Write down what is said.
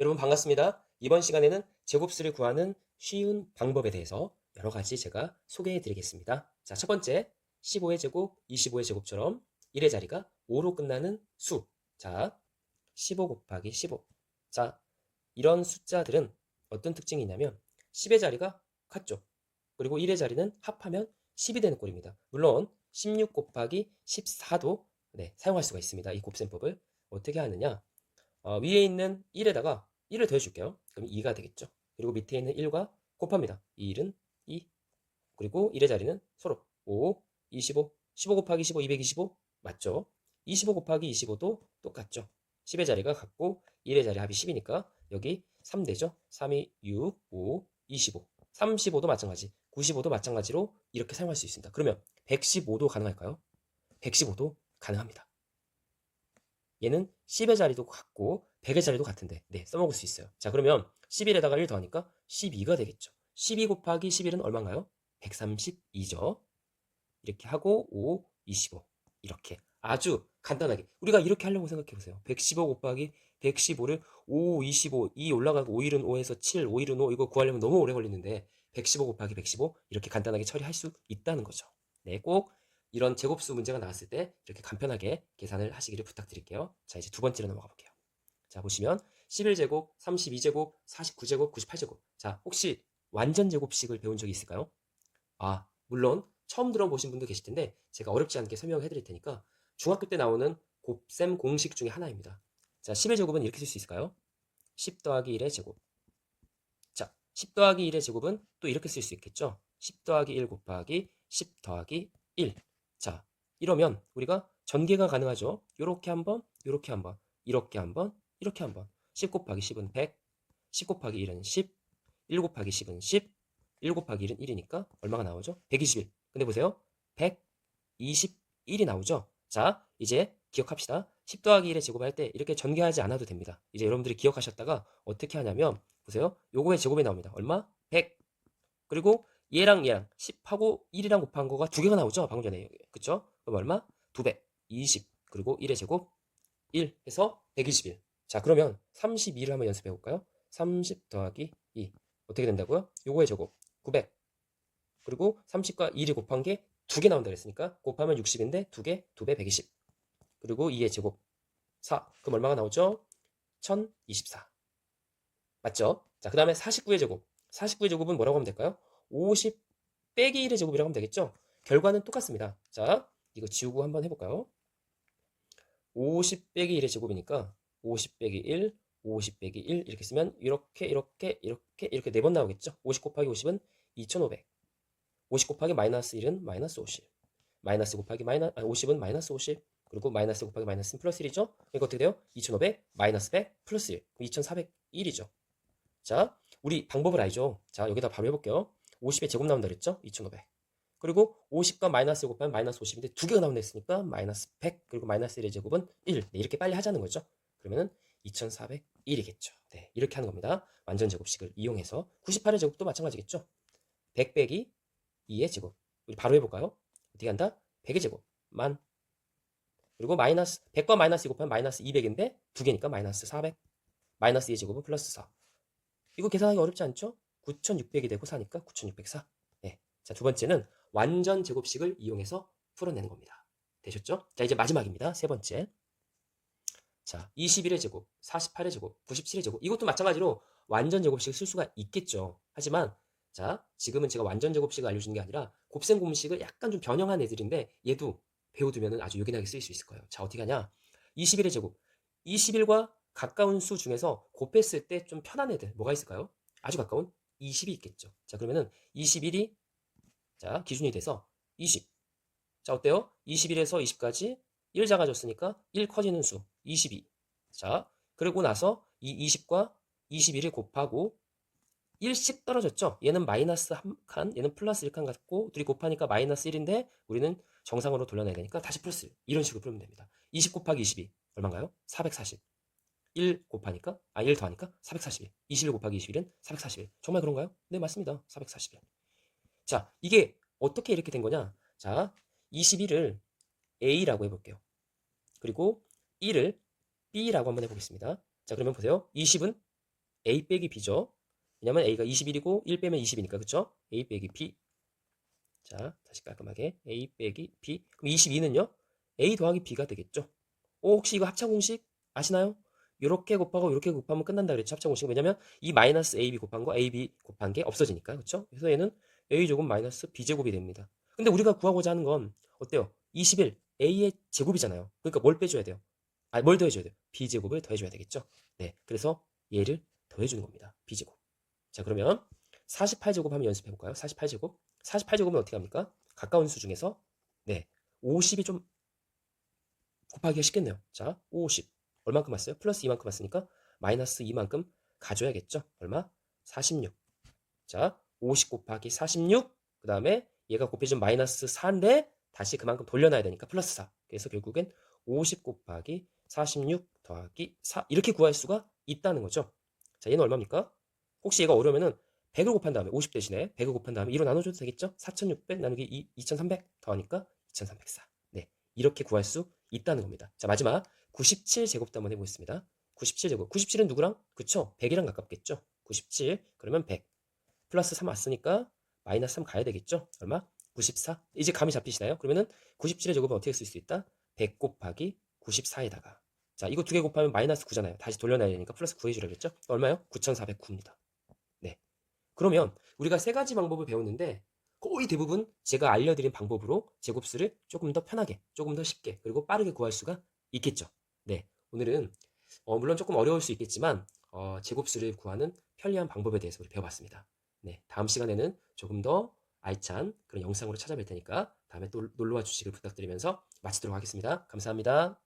여러분 반갑습니다. 이번 시간에는 제곱수를 구하는 쉬운 방법에 대해서 여러 가지 제가 소개해 드리겠습니다. 자, 첫 번째, 15의 제곱, 25의 제곱처럼 1의 자리가 5로 끝나는 수. 자, 15 곱하기 15. 자, 이런 숫자들은 어떤 특징이 있냐면 10의 자리가 같죠. 그리고 1의 자리는 합하면 10이 되는 꼴입니다. 물론 16 곱하기 14도 사용할 수가 있습니다. 이 곱셈법을 어떻게 하느냐? 위에 있는 1에다가 1을 더해줄게요. 그럼 2가 되겠죠. 그리고 밑에 있는 1과 곱합니다. 이 1은 2. 그리고 1의 자리는 서로 5, 25, 15 곱하기 15, 225 맞죠? 25 곱하기 25도 똑같죠. 10의 자리가 같고 1의 자리 합이 10이니까 여기 3 되죠. 3이 6, 5, 25. 35도 마찬가지, 95도 마찬가지로 이렇게 사용할 수 있습니다. 그러면 115도 가능할까요? 115도 가능합니다. 얘는 10의 자리도 같고 100의 자리도 같은데 써먹을 수 있어요. 자, 그러면 11에다가 1 더하니까 12가 되겠죠. 12 곱하기 11은 얼마인가요? 132죠. 이렇게 하고 5, 25 이렇게 아주 간단하게 우리가 이렇게 하려고 생각해 보세요. 115 곱하기 115를 5, 25, 2 올라가고 5일은 5에서 7, 5일은 5 이거 구하려면 너무 오래 걸리는데 115 곱하기 115 이렇게 간단하게 처리할 수 있다는 거죠. 네, 꼭 이런 제곱수 문제가 나왔을 때 이렇게 간편하게 계산을 하시기를 부탁드릴게요. 자, 이제 두 번째로 넘어가 볼게요. 자, 보시면 11제곱, 32제곱, 49제곱, 98제곱. 자, 혹시 완전 제곱식을 배운 적이 있을까요? 물론 처음 들어보신 분도 계실 텐데 제가 어렵지 않게 설명해 드릴 테니까 중학교 때 나오는 곱셈 공식 중에 하나입니다. 자, 10의 제곱은 이렇게 쓸 수 있을까요? 10 더하기 1의 제곱. 자, 10 더하기 1의 제곱은 또 이렇게 쓸 수 있겠죠? 10 더하기 1 곱하기 10 더하기 1. 자, 이러면 우리가 전개가 가능하죠? 요렇게 한번, 요렇게 한번, 이렇게 한번, 이렇게 한번. 10 곱하기 10은 100, 10 곱하기 1은 10, 1 곱하기 10은 10, 1 곱하기 1은 1이니까 얼마가 나오죠? 121. 근데 보세요. 121이 나오죠? 자, 이제 기억합시다. 10 더하기 1의 제곱할 때 이렇게 전개하지 않아도 됩니다. 이제 여러분들이 기억하셨다가 어떻게 하냐면 보세요. 요거의 제곱이 나옵니다. 얼마? 100. 그리고 얘랑 10하고 1이랑 곱한 거가 두 개가 나오죠? 방금 전에. 그쵸? 그럼 얼마? 2배. 20. 그리고 1의 제곱 1 해서 121. 자, 그러면 32를 한번 연습해 볼까요? 30 더하기 2. 어떻게 된다고요? 요거의 제곱 900. 그리고 30과 1이 곱한 게 두 개 나온다 그랬으니까 곱하면 60인데 두 개, 2배 120. 그리고 2의 제곱 4. 그럼 얼마가 나오죠? 1024. 맞죠? 자, 그 다음에 49의 제곱. 49의 제곱은 뭐라고 하면 될까요? 50 빼기 1의 제곱이라고 하면 되겠죠? 결과는 똑같습니다. 자, 이거 지우고 한번 해볼까요? 50 빼기 1의 제곱이니까 50 빼기 1, 50 빼기 1 이렇게 쓰면 이렇게 네 번 나오겠죠? 50 곱하기 50은 2500. 50 곱하기 마이너스 1은 마이너스 50. 마이너스 곱하기 50은 마이너스 50. 그리고 마이너스 곱하기 마이너스는 플러스 1이죠? 이거 어떻게 돼요? 2500 마이너스 100 플러스 1. 2401이죠. 자, 우리 방법을 알죠? 자, 여기다 바로 해볼게요. 50의 제곱 나온다 그랬죠? 2500. 그리고 50과 마이너스 곱하면 마이너스 50인데 두 개가 나온다 했으니까 마이너스 100 그리고 마이너스 1의 제곱은 1. 네, 이렇게 빨리 하자는 거죠. 그러면은 2401이겠죠. 네, 이렇게 하는 겁니다. 완전 제곱식을 이용해서 98의 제곱도 마찬가지겠죠. 100 빼기 2의 제곱. 우리 바로 해볼까요? 어떻게 한다? 100의 제곱 만. 그리고 마이너스 100과 마이너스 2 곱하면 마이너스 200인데 두 개니까 마이너스 400. 마이너스 2의 제곱은 플러스 4. 이거 계산하기 어렵지 않죠? 9600이 되고 4니까 9604. 네. 자, 두 번째는 완전 제곱식을 이용해서 풀어내는 겁니다. 되셨죠? 자, 이제 마지막입니다. 세 번째. 자, 21의 제곱, 48의 제곱, 97의 제곱. 이것도 마찬가지로 완전 제곱식을 쓸 수가 있겠죠. 하지만 자, 지금은 제가 완전 제곱식을 알려주는 게 아니라 곱셈 공식을 약간 좀 변형한 애들인데 얘도 배워두면 아주 요긴하게 쓰일 수 있을 거예요. 자, 어떻게 하냐? 21의 제곱. 21과 가까운 수 중에서 곱했을 때 좀 편한 애들 뭐가 있을까요? 아주 가까운 20이 있겠죠. 자, 그러면은 21이 자, 기준이 돼서 20. 자, 어때요? 21에서 20까지 1 작아졌으니까 1 커지는 수 22. 자, 그리고 나서 이 20과 21을 곱하고 1씩 떨어졌죠? 얘는 마이너스 한 칸, 얘는 플러스 1칸 같고 둘이 곱하니까 마이너스 1인데 우리는 정상으로 돌려내야 되니까 다시 플러스 1. 이런 식으로 풀면 됩니다. 20 곱하기 22 얼마인가요? 440. 1 곱하니까 1 더하니까 441. 21 곱하기 21은 441. 정말 그런가요? 네, 맞습니다. 441. 자, 이게 어떻게 이렇게 된 거냐? 자, 21을 A라고 해볼게요. 그리고 1을 B라고 한번 해보겠습니다. 자, 그러면 보세요. 20은 A 빼기 B죠. 왜냐면 A가 21이고 1 빼면 20이니까 그쵸? A 빼기 B. 자, 다시 깔끔하게 A 빼기 B. 그럼 22는요? A 더하기 B가 되겠죠? 혹시 이거 합차 공식 아시나요? 이렇게 곱하고 이렇게 곱하면 끝난다 그랬죠? 합차 공식. 왜냐면 이 마이너스 AB 곱한 거 AB 곱한 게 없어지니까. 그렇죠? 그래서 얘는 A제곱 마이너스 B제곱이 됩니다. 근데 우리가 구하고자 하는 건 어때요? 21 A의 제곱이잖아요. 그러니까 뭘 빼줘야 돼요? 뭘 더해줘야 돼요? B제곱을 더해줘야 되겠죠? 네. 그래서 얘를 더해주는 겁니다. B제곱. 자, 그러면 48제곱 한번 연습해볼까요? 48제곱. 48제곱은 어떻게 합니까? 가까운 수 중에서 네. 50이 좀 곱하기가 쉽겠네요. 자, 50. 얼만큼 왔어요? 플러스 2만큼 왔으니까 마이너스 2만큼 가져야겠죠? 얼마? 46. 자, 50 곱하기 46. 그 다음에 얘가 곱해준 마이너스 4인데 다시 그만큼 돌려놔야 되니까 플러스 4. 그래서 결국엔 50 곱하기 46 더하기 4. 이렇게 구할 수가 있다는 거죠. 자, 얘는 얼마입니까? 혹시 얘가 어려우면은 100을 곱한 다음에 50 대신에 100을 곱한 다음에 2로 나눠줘도 되겠죠? 4600 나누기 2300 더하니까 2304. 네, 이렇게 구할 수 있다는 겁니다. 자, 마지막 97제곱도 한번 해보겠습니다. 97제곱. 97은 누구랑? 그쵸? 100이랑 가깝겠죠? 97. 그러면 100. 플러스 3 왔으니까 마이너스 3 가야 되겠죠? 얼마? 94. 이제 감이 잡히시나요? 그러면은 97의 제곱은 어떻게 쓸 수 있다? 100 곱하기 94에다가. 자, 이거 두 개 곱하면 마이너스 9잖아요. 다시 돌려놔야 되니까 플러스 9 해주라 그랬죠? 얼마요? 9409입니다. 네. 그러면 우리가 세 가지 방법을 배웠는데 거의 대부분 제가 알려드린 방법으로 제곱수를 조금 더 편하게, 조금 더 쉽게, 그리고 빠르게 구할 수가 있겠죠. 네. 오늘은 물론 조금 어려울 수 있겠지만 제곱수를 구하는 편리한 방법에 대해서 우리 배워봤습니다. 네. 다음 시간에는 조금 더 알찬 그런 영상으로 찾아뵐 테니까 다음에 또 놀러와 주시길 부탁드리면서 마치도록 하겠습니다. 감사합니다.